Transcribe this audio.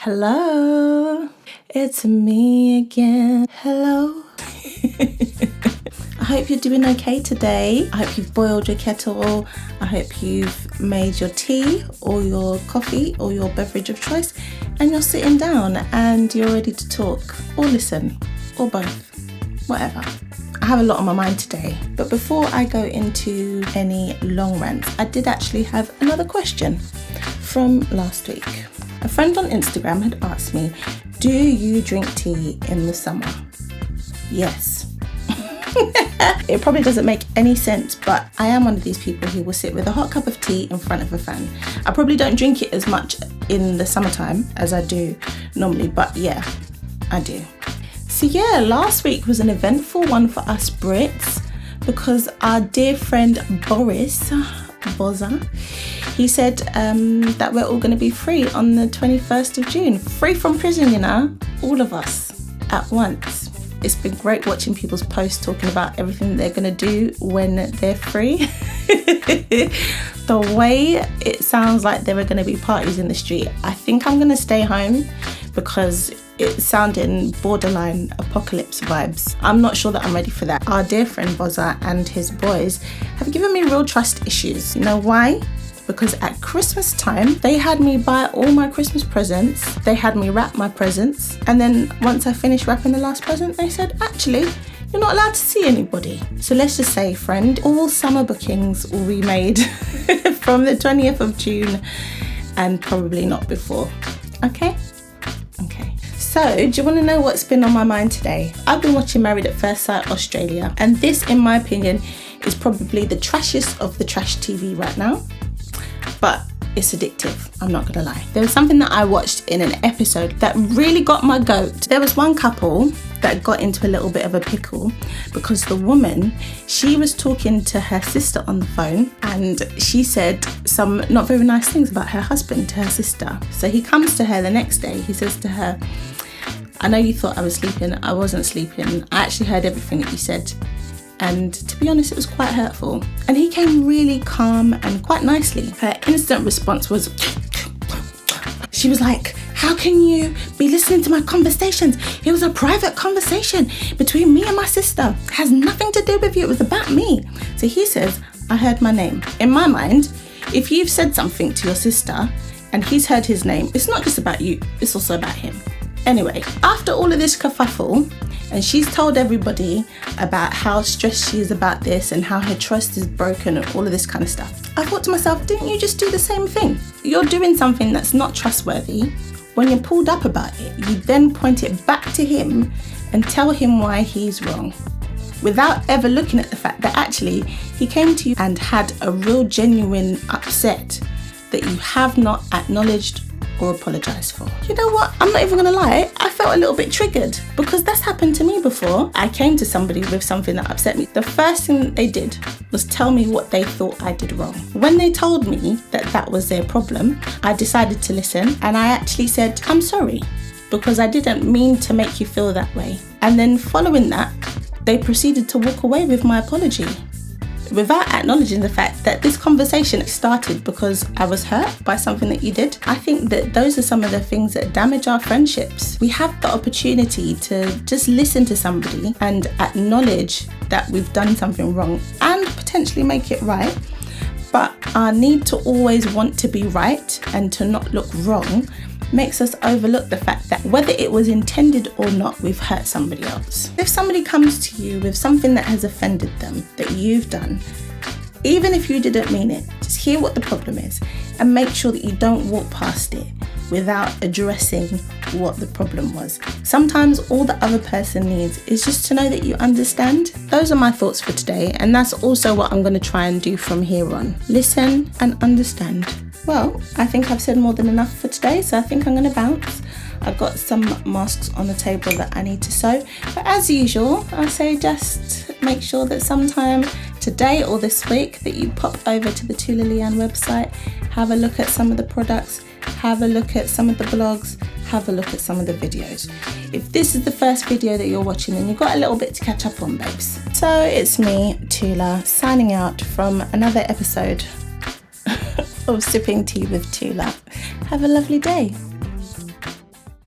Hello, it's me again. Hello. I hope you're doing okay today. I hope you've boiled your kettle. I hope you've made your tea or your coffee or your beverage of choice and you're sitting down and you're ready to talk or listen or both, whatever. I have a lot on my mind today, but before I go into any long rants, I did actually have another question from last week. A friend on Instagram had asked me, do you drink tea in the summer? Yes. It probably doesn't make any sense, but I am one of these people who will sit with a hot cup of tea in front of a fan. I probably don't drink it as much in the summertime as I do normally, but yeah, I do. So yeah, last week was an eventful one for us Brits because our dear friend Boris Boza, he said that we're all going to be free on the 21st of June. Free from prison, you know, all of us at once. It's been great watching people's posts talking about everything they're going to do when they're free. The way it sounds like there are going to be parties in the street, I think I'm going to stay home because it's sounding borderline apocalypse vibes. I'm not sure that I'm ready for that. Our dear friend Boza and his boys have given me real trust issues. You know why? Because at Christmas time, they had me buy all my Christmas presents. They had me wrap my presents. And then once I finished wrapping the last present, they said, actually, you're not allowed to see anybody. So let's just say, friend, all summer bookings will be made from the 20th of June and probably not before. Okay? Okay. So, do you want to know what's been on my mind today? I've been watching Married at First Sight Australia, and this, in my opinion, is probably the trashiest of the trash TV right now. But it's addictive, I'm not gonna lie. There was something that I watched in an episode that really got my goat. There was one couple that got into a little bit of a pickle because the woman, she was talking to her sister on the phone and she said some not very nice things about her husband to her sister. So he comes to her the next day, he says to her, I know you thought I was sleeping, I wasn't sleeping. I actually heard everything that you said. And to be honest, it was quite hurtful. And he came really calm and quite nicely. Her instant response was, she was like, how can you be listening to my conversations? It was a private conversation between me and my sister. It has nothing to do with you, it was about me. So he says, I heard my name. In my mind, if you've said something to your sister and he's heard his name, it's not just about you, it's also about him. Anyway, after all of this kerfuffle, and she's told everybody about how stressed she is about this and how her trust is broken and all of this kind of stuff. I thought to myself, didn't you just do the same thing? You're doing something that's not trustworthy. When you're pulled up about it, you then point it back to him and tell him why he's wrong, without ever looking at the fact that actually he came to you and had a real genuine upset that you have not acknowledged or apologise for. You know what? I'm not even gonna lie, I felt a little bit triggered because that's happened to me before. I came to somebody with something that upset me. The first thing that they did was tell me what they thought I did wrong. When they told me that that was their problem, I decided to listen and I actually said, I'm sorry, because I didn't mean to make you feel that way. And then following that, they proceeded to walk away with my apology, without acknowledging the fact that this conversation started because I was hurt by something that you did. I think that those are some of the things that damage our friendships. We have the opportunity to just listen to somebody and acknowledge that we've done something wrong and potentially make it right. But our need to always want to be right and to not look wrong makes us overlook the fact that whether it was intended or not, we've hurt somebody else. If somebody comes to you with something that has offended them, that you've done, even if you didn't mean it, just hear what the problem is and make sure that you don't walk past it without addressing what the problem was. Sometimes all the other person needs is just to know that you understand. Those are my thoughts for today, and that's also what I'm going to try and do from here on. Listen and understand. Well, I think I've said more than enough for today, so I think I'm going to bounce. I've got some masks on the table that I need to sew. But as usual, I say just make sure that sometime today or this week that you pop over to the Tula Leanne website, have a look at some of the products, have a look at some of the blogs, have a look at some of the videos. If this is the first video that you're watching, then you've got a little bit to catch up on, babes. So it's me, Tula, signing out from another episode of Sipping Tea with Tula. Have a lovely day.